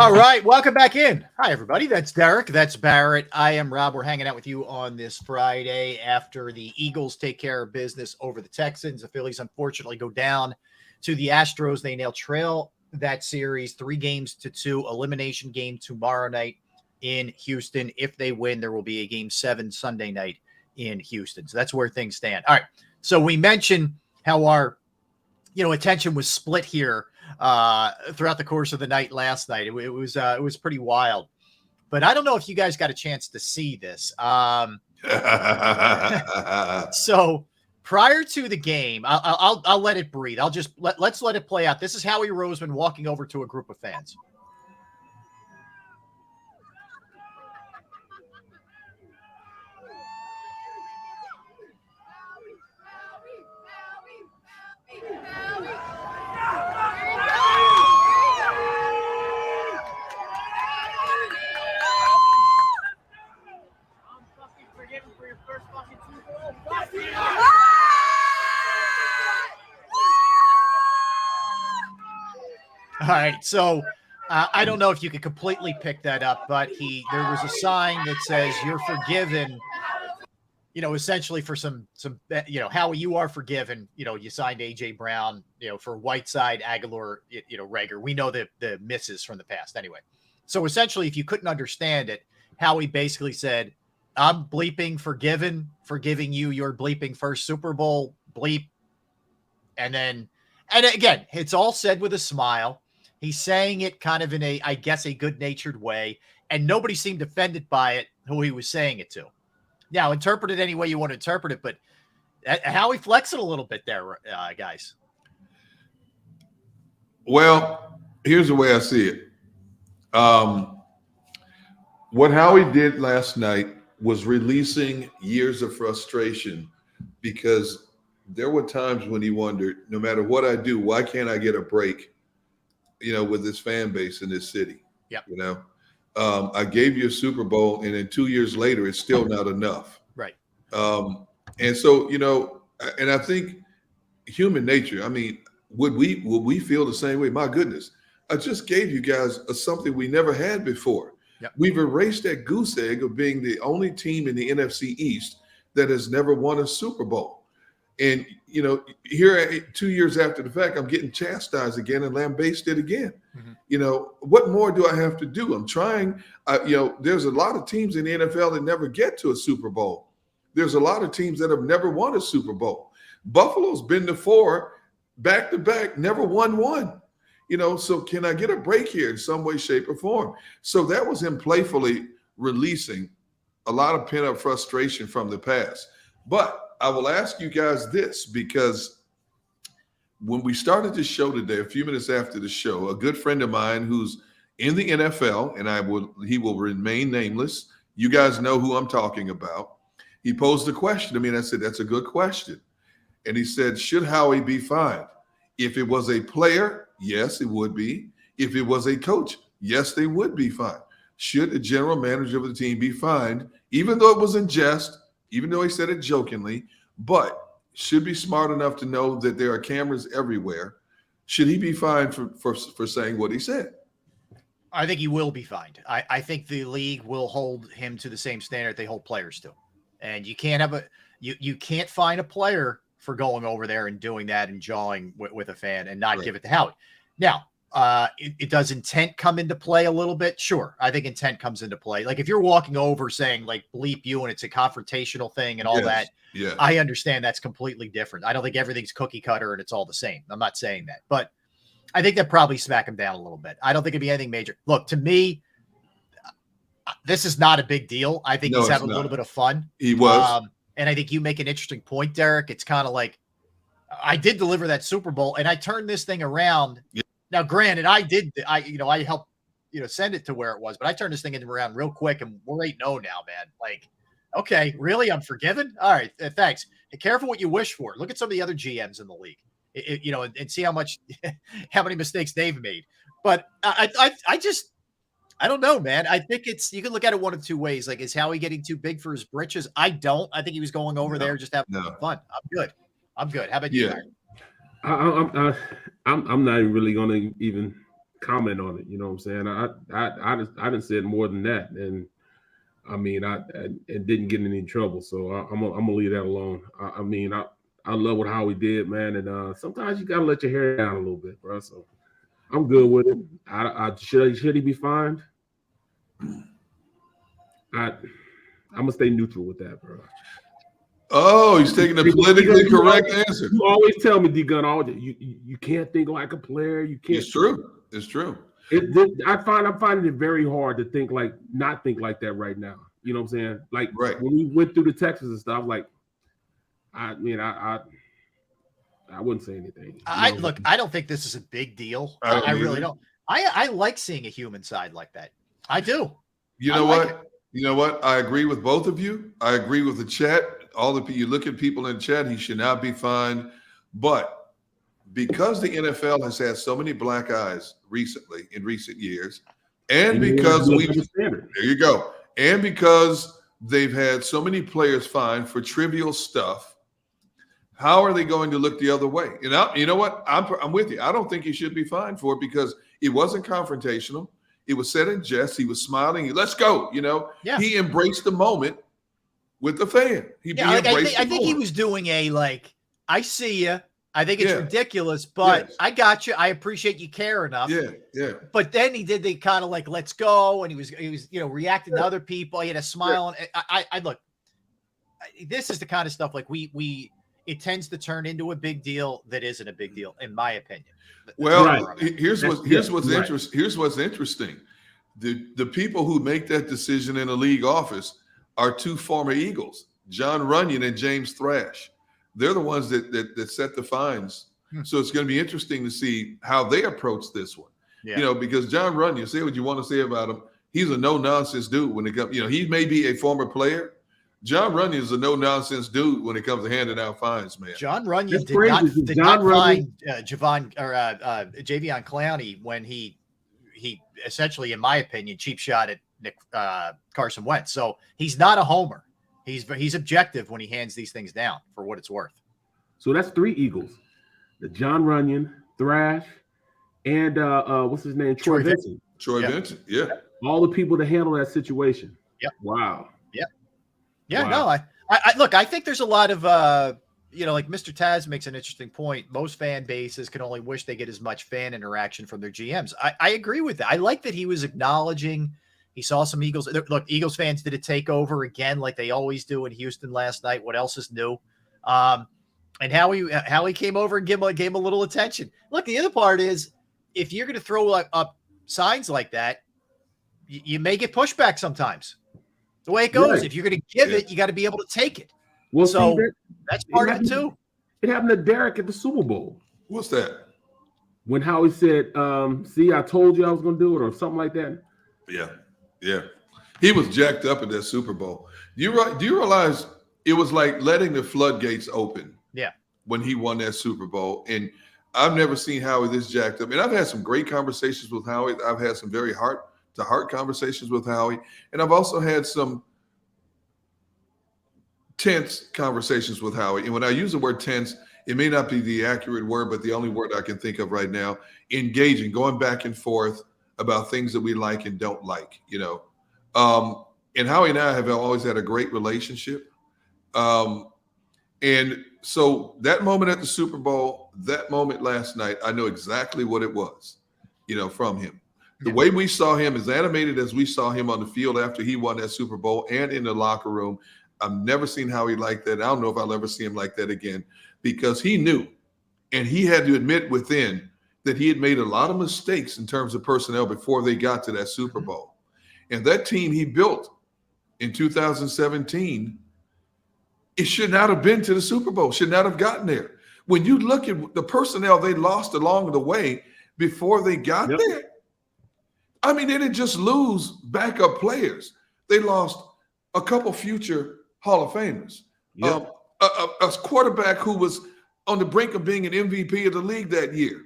All right, welcome back in. Hi, everybody. That's Derek. That's Barrett. I am Rob. We're hanging out with you on this Friday after the Eagles take care of business over the Texans. The Phillies, unfortunately, go down to the Astros. They now trail that series 3-2, elimination game tomorrow night in Houston. If they win, there will be a Game 7 Sunday night in Houston. So that's where things stand. All right. So we mentioned how our attention was split here throughout the course of the night last night. It was pretty wild, but I don't know if you guys got a chance to see this. So prior to the game, I'll let it breathe. Let's let it play out. This is Howie Roseman walking over to a group of fans. All right, so I don't know if you could completely pick that up, but there was a sign that says "You're forgiven." Essentially for some Howie, you are forgiven. You signed AJ Brown. For Whiteside, Aguilar, Rager. We know the misses from the past anyway. So essentially, if you couldn't understand it, Howie basically said, "I'm bleeping forgiving you. Your bleeping first Super Bowl bleep," and again, it's all said with a smile. He's saying it kind of in I guess, a good-natured way, and nobody seemed offended by it who he was saying it to. Now, interpret it any way you want to interpret it, but how he flexed it a little bit there, guys. Well, here's the way I see it. What Howie did last night was releasing years of frustration, because there were times when he wondered, no matter what I do, why can't I get a break, with this fan base in this city? Yep. I gave you a Super Bowl, and then 2 years later, it's still not enough. Right. And so, and I think human nature, I mean, would we feel the same way? My goodness, I just gave you guys something we never had before. Yep. We've erased that goose egg of being the only team in the NFC East that has never won a Super Bowl. And, here 2 years after the fact, I'm getting chastised again and lambasted again. Mm-hmm. What more do I have to do? I'm trying. There's a lot of teams in the NFL that never get to a Super Bowl. There's a lot of teams that have never won a Super Bowl. Buffalo's been to 4 back-to-back, never won one. So can I get a break here in some way, shape, or form? So that was him playfully releasing a lot of pent-up frustration from the past. But I will ask you guys this, because when we started the show today, a few minutes after the show, a good friend of mine who's in the NFL, and he will remain nameless. You guys know who I'm talking about. He posed a question to me, and I said, "That's a good question." And he said, "Should Howie be fined?" If it was a player, yes, it would be. If it was a coach, yes, they would be fined. Should the general manager of the team be fined, even though it was in jest, even though he said it jokingly, but should be smart enough to know that there are cameras everywhere? Should he be fined for saying what he said? I think he will be fined. I think the league will hold him to the same standard they hold players to. And you can't have you can't fine a player for going over there and doing that and jawing with a fan and not give it to Howie. Now, does intent come into play a little bit? Sure. I think intent comes into play. Like if you're walking over saying like bleep you and it's a confrontational thing and all that, yeah, I understand that's completely different. I don't think everything's cookie cutter and it's all the same. I'm not saying that, but I think that probably smack him down a little bit. I don't think it'd be anything major. Look, to me, this is not a big deal. I think he's having a little bit of fun. He was. And I think you make an interesting point, Derek. It's kind of like I did deliver that Super Bowl and I turned this thing around. Yeah. Now, granted, I helped, send it to where it was, but I turned this thing around real quick and we're 8-0 now, man. Like, okay, really? I'm forgiven? All right. Thanks. Be careful what you wish for. Look at some of the other GMs in the league, and see how many mistakes they've made. But I don't know, man. I think you can look at it one of two ways. Like, is Howie getting too big for his britches? I don't. I think he was going over there just having fun. I'm good. How about you? I'm not really going to even comment on it. You know what I'm saying? I didn't say it more than that, and I mean, I didn't get in any trouble, so I'm gonna leave that alone. I mean, I love what Howie did, man, and sometimes you gotta let your hair down a little bit, bro. So I'm good with it. Should he be fined? I'm gonna stay neutral with that, bro. Oh, he's taking the politically correct answer. You always tell me, D-Gun, you can't think like a player. You can't. It's true. It's true. I'm finding it very hard to not think like that right now. You know what I'm saying? Like when we went through the Texans and stuff, like I wouldn't say anything. I don't think this is a big deal. I really don't. I like seeing a human side like that. I do. You know what? You know what? I agree with both of you. I agree with the chat. You look at people in the chat, he should not be fined. But because the NFL has had so many black eyes in recent years, and because there you go, and because they've had so many players fined for trivial stuff, how are they going to look the other way? You know what? I'm with you. I don't think he should be fined for it because it wasn't confrontational. It was said in jest. He was smiling. Let's go. You know, He embraced the moment with the fan. I think he was doing I see you. I think it's ridiculous, but I got you. I appreciate you care enough. Yeah. But then he did the kind of let's go, and he was reacting to other people. He had a smile, and I look. This is the kind of stuff it tends to turn into a big deal that isn't a big deal, in my opinion. Well, here's what's interesting. The people who make that decision in a league office are two former Eagles, John Runyon and James Thrash. They're the ones that set the fines. So it's going to be interesting to see how they approach this one. Yeah. Because John Runyon, say what you want to say about him, he's a no-nonsense dude when it comes. he may be a former player. John Runyon is a no-nonsense dude when it comes to handing out fines, man. John Runyon did not fine Javion Clowney when he essentially, in my opinion, cheap shot at Carson Wentz. So he's not a homer. He's objective when he hands these things down for what it's worth. So that's 3 Eagles: the John Runyon, Thrash, and what's his name, Troy Vincent. Vincent, yeah. All the people to handle that situation. Yep. Wow. Yeah, wow. No, I look, I think there's a lot of, Mr. Taz makes an interesting point. Most fan bases can only wish they get as much fan interaction from their GMs. I agree with that. I like that he was acknowledging he saw some Eagles. Look, Eagles fans did a takeover again, like they always do in Houston last night. What else is new? And how he came over and gave him a little attention. Look, the other part is if you're going to throw up signs like that, you may get pushback sometimes. The way it goes, right. If you're going to give it, you got to be able to take it. Well, so that's part of it too. It happened to Derek at the Super Bowl. What's that? When Howie said, see, I told you I was going to do it, or something like that. Yeah. He was jacked up at that Super Bowl. Do you realize it was like letting the floodgates open? Yeah. When he won that Super Bowl. And I've never seen Howie this jacked up. And I've had some great conversations with Howie. I've had some very heart-to-heart conversations with Howie. And I've also had some tense conversations with Howie. And when I use the word tense, it may not be the accurate word, but the only word I can think of right now, engaging, going back and forth about things that we like and don't like, And Howie and I have always had a great relationship. And so that moment at the Super Bowl, that moment last night, I know exactly what it was, from him. The way we saw him, as animated as we saw him on the field after he won that Super Bowl and in the locker room, I've never seen Howie like that. I don't know if I'll ever see him like that again, because he knew, and he had to admit within that he had made a lot of mistakes in terms of personnel before they got to that Super Bowl. And that team he built in 2017, it should not have been to the Super Bowl, should not have gotten there. When you look at the personnel they lost along the way before they got there, I mean, they didn't just lose backup players. They lost a couple future Hall of Famers. Yep. A quarterback who was on the brink of being an MVP of the league that year.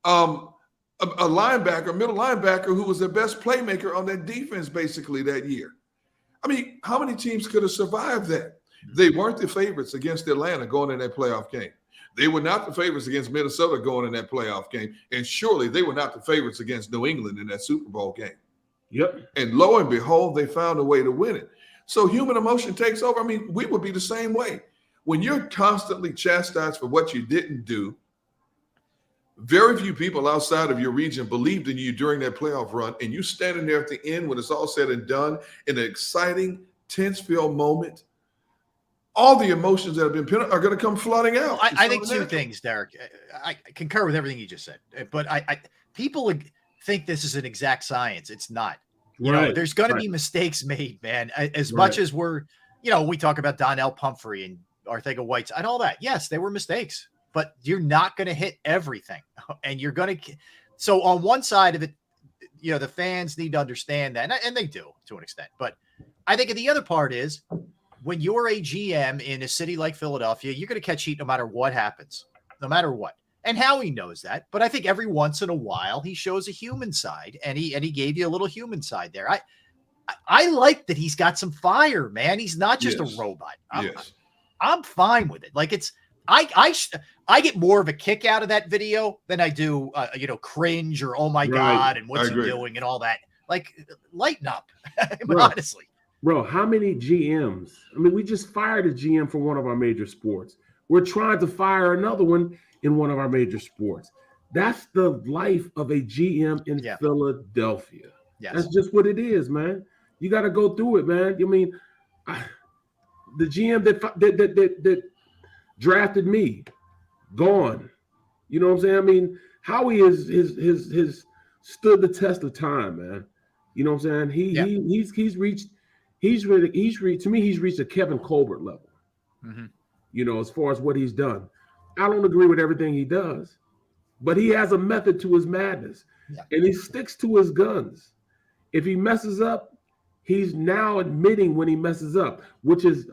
A linebacker, middle linebacker, who was the best playmaker on that defense basically that year. I mean, how many teams could have survived that? They weren't the favorites against Atlanta going in that playoff game. They were not the favorites against Minnesota going in that playoff game. And surely they were not the favorites against New England in that Super Bowl game. Yep. And lo and behold, they found a way to win it. So human emotion takes over. I mean, we would be the same way. When you're constantly chastised for what you didn't do, very few people outside of your region believed in you during that playoff run, and you standing there at the end when it's all said and done in an exciting, tense-filled moment, all the emotions that have been pinned are going to come flooding out. I think two things, Derek. I concur with everything you just said, but people think this is an exact science. It's not. You know, there's going to be mistakes made, man. As much as we're, we talk about Donnell Pumphrey and Arcega-Whites and all that. Yes, they were mistakes, but you're not going to hit everything, and you're going to. So on one side of it, the fans need to understand that, and they do to an extent. But I think the other part is when you're a GM in a city like Philadelphia, you're going to catch heat no matter what happens, no matter what. And Howie knows that, but I think every once in a while he shows a human side, and he gave you a little human side there. I like that he's got some fire, man. He's not just a robot. I'm fine with it. Like I get more of a kick out of that video than I do, cringe or oh my God and what's he doing and all that. Like lighten up, honestly. Bro, how many GMs? I mean, we just fired a GM for one of our major sports. We're trying to fire another one in one of our major sports. That's the life of a GM in Philadelphia. Yes. That's just what it is, man. You got to go through it, man. I mean, the GM that drafted me, gone. You know what I'm saying? I mean, Howie has stood the test of time, man. You know what I'm saying? He's reached to me, he's reached a Kevin Colbert level. Mm-hmm. As far as what he's done. I don't agree with everything he does, but he has a method to his madness, and he sticks to his guns. If he messes up, he's now admitting when he messes up, which is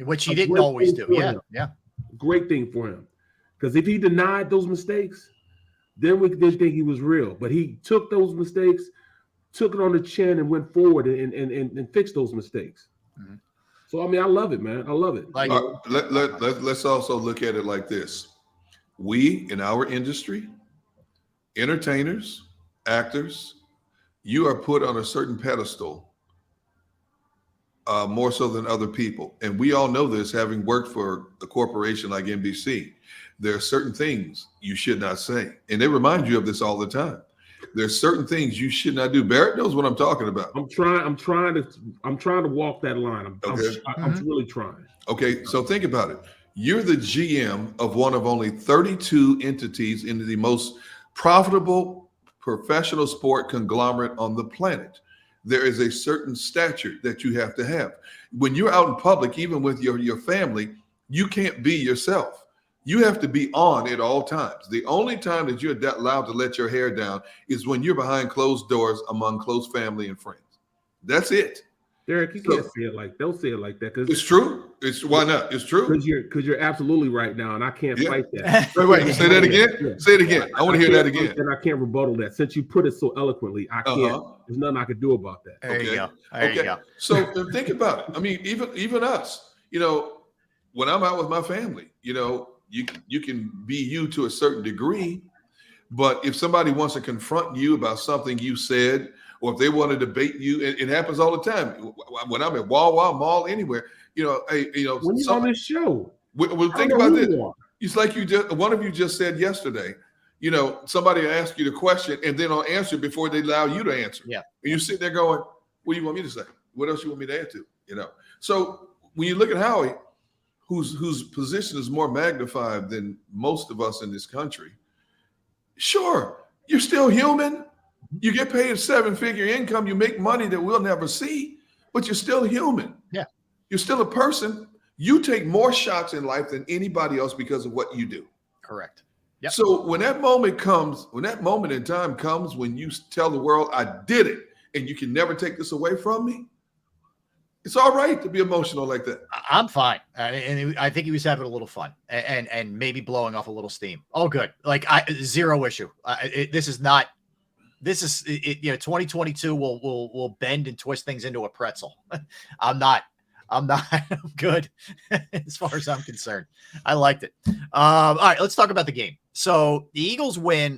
which he didn't always do. Yeah. Great thing for him. Because if he denied those mistakes, then we didn't think he was real. But he took those mistakes, took it on the chin, and went forward and fixed those mistakes. Mm-hmm. So, I mean, I love it, man. I love it. Let's also look at it like this. We, in our industry, entertainers, actors, you are put on a certain pedestal more so than other people. And we all know this, having worked for a corporation like NBC. There are certain things you should not say. And they remind you of this all the time. There's certain things you should not do. Barrett knows what I'm talking about. I'm trying to walk that line. I'm really trying. Okay, so think about it. You're the GM of one of only 32 entities in the most profitable professional sport conglomerate on the planet. There is a certain stature that you have to have. When you're out in public, even with your family, you can't be yourself. You have to be on at all times. The only time that you're allowed to let your hair down is when you're behind closed doors among close family and friends. That's it. Derek, you can't say it like don't say it like that because it's true. Why not? It's true. Because you're absolutely right now, and I can't fight that. Wait. Say that again. Yeah. Say it again. I want to hear that again. And I can't rebuttal that. Since you put it so eloquently, I can't. There's nothing I could do about that. There you go. There you go. So think about it. I mean, even us. When I'm out with my family, you can be you to a certain degree, but if somebody wants to confront you about something you said, or if they want to debate you, it happens all the time. When I'm at Wawa Mall, anywhere, when you're on this show, we'll think about this. It's like one of you just said yesterday. Somebody asked you the question and then I'll answer before they allow you to answer. Yeah, and you sit there going, "What do you want me to say? What else you want me to add to?" So when you look at Howie, whose position is more magnified than most of us in this country, sure, you're still human. You get paid a 7-figure income. You make money that we'll never see, but you're still human. Yeah. You're still a person. You take more shots in life than anybody else because of what you do. Correct. Yep. So when that moment in time comes, when you tell the world, I did it, and you can never take this away from me, it's all right to be emotional like that. I'm fine. And I think he was having a little fun and maybe blowing off a little steam. All good. Zero issue. This is 2022 will bend and twist things into a pretzel. I'm not I'm not. I'm good as far as I'm concerned. I liked it. All right, let's talk about the game. So the Eagles win